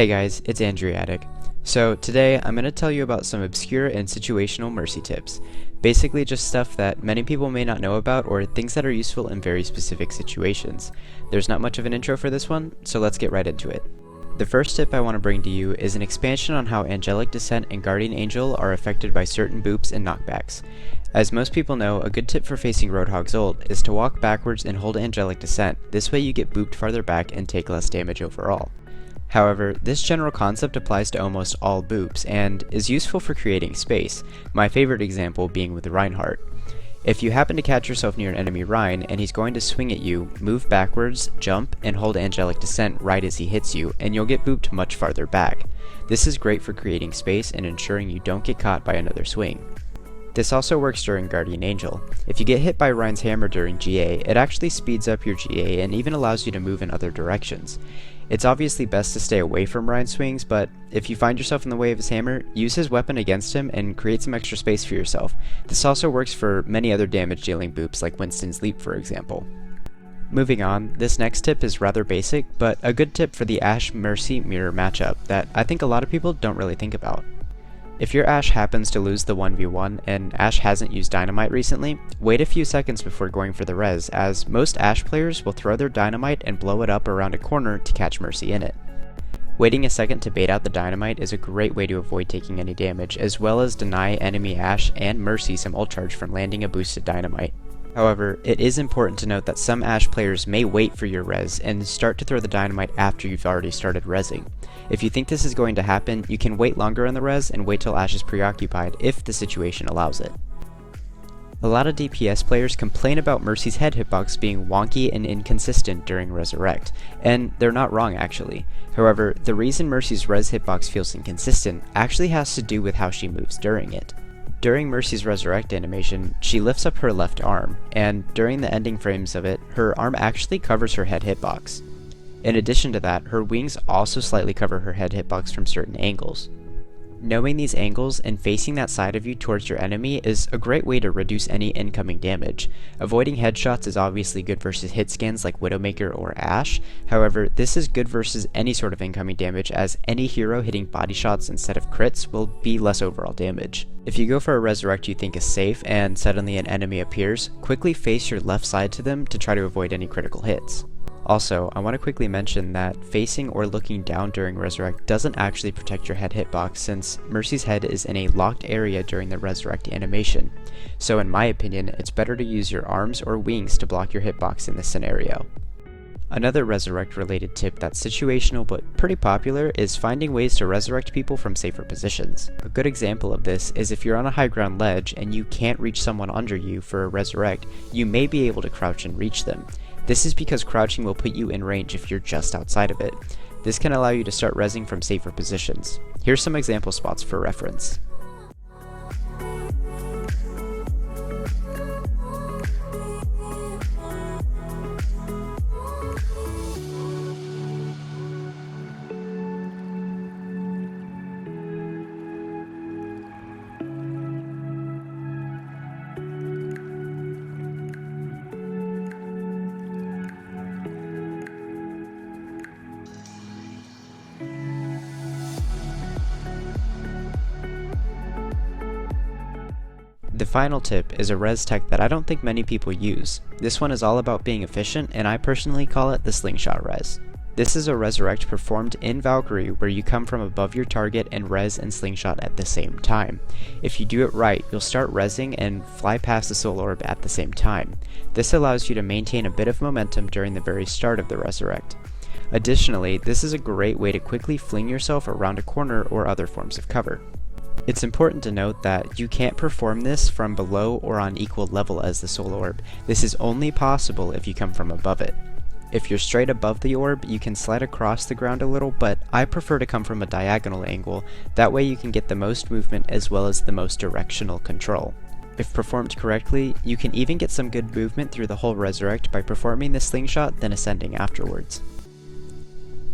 Hey guys, it's Angelic. So today I'm going to tell you about some obscure and situational mercy tips. Basically just stuff that many people may not know about or things that are useful in very specific situations. There's not much of an intro for this one, so let's get right into it. The first tip I want to bring to you is an expansion on how Angelic Descent and Guardian Angel are affected by certain boops and knockbacks. As most people know, a good tip for facing Roadhog's ult is to walk backwards and hold Angelic Descent. This way you get booped farther back and take less damage overall. However, this general concept applies to almost all boops and is useful for creating space, my favorite example being with Reinhardt. If you happen to catch yourself near an enemy Rein and he's going to swing at you, move backwards, jump, and hold Angelic Descent right as he hits you, and you'll get booped much farther back. This is great for creating space and ensuring you don't get caught by another swing. This also works during Guardian Angel. If you get hit by Rein's hammer during GA, it actually speeds up your GA and even allows you to move in other directions. It's obviously best to stay away from Rein's swings, but if you find yourself in the way of his hammer, use his weapon against him and create some extra space for yourself. This also works for many other damage dealing boops like Winston's Leap for example. Moving on, this next tip is rather basic, but a good tip for the Ashe Mercy mirror matchup that I think a lot of people don't really think about. If your Ashe happens to lose the 1v1 and Ashe hasn't used dynamite recently, wait a few seconds before going for the res, as most Ashe players will throw their dynamite and blow it up around a corner to catch Mercy in it. Waiting a second to bait out the dynamite is a great way to avoid taking any damage, as well as deny enemy Ashe and Mercy some ult charge from landing a boosted dynamite. However, it is important to note that some Ashe players may wait for your res and start to throw the dynamite after you've already started resing. If you think this is going to happen, you can wait longer on the res and wait till Ashe is preoccupied if the situation allows it. A lot of DPS players complain about Mercy's head hitbox being wonky and inconsistent during Resurrect, and they're not wrong actually. However, the reason Mercy's res hitbox feels inconsistent actually has to do with how she moves during it. During Mercy's Resurrect animation, she lifts up her left arm, and during the ending frames of it, her arm actually covers her head hitbox. In addition to that, her wings also slightly cover her head hitbox from certain angles. Knowing these angles and facing that side of you towards your enemy is a great way to reduce any incoming damage. Avoiding headshots is obviously good versus hit scans like Widowmaker or Ashe, however, this is good versus any sort of incoming damage as any hero hitting body shots instead of crits will be less overall damage. If you go for a resurrect you think is safe and suddenly an enemy appears, quickly face your left side to them to try to avoid any critical hits. Also, I want to quickly mention that facing or looking down during Resurrect doesn't actually protect your head hitbox since Mercy's head is in a locked area during the Resurrect animation. So in my opinion, it's better to use your arms or wings to block your hitbox in this scenario. Another Resurrect related tip that's situational but pretty popular is finding ways to resurrect people from safer positions. A good example of this is if you're on a high ground ledge and you can't reach someone under you for a resurrect, you may be able to crouch and reach them. This is because crouching will put you in range if you're just outside of it. This can allow you to start rezzing from safer positions. Here's some example spots for reference. The final tip is a res tech that I don't think many people use. This one is all about being efficient and I personally call it the Slingshot Res. This is a resurrect performed in Valkyrie where you come from above your target and res and slingshot at the same time. If you do it right, you'll start rezzing and fly past the soul orb at the same time. This allows you to maintain a bit of momentum during the very start of the resurrect. Additionally, this is a great way to quickly fling yourself around a corner or other forms of cover. It's important to note that you can't perform this from below or on equal level as the soul orb. This is only possible if you come from above it. If you're straight above the orb, you can slide across the ground a little, but I prefer to come from a diagonal angle. That way you can get the most movement as well as the most directional control. If performed correctly, you can even get some good movement through the whole resurrect by performing the slingshot then ascending afterwards.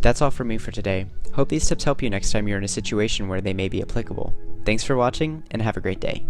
That's all from me for today. Hope these tips help you next time you're in a situation where they may be applicable. Thanks for watching, and have a great day.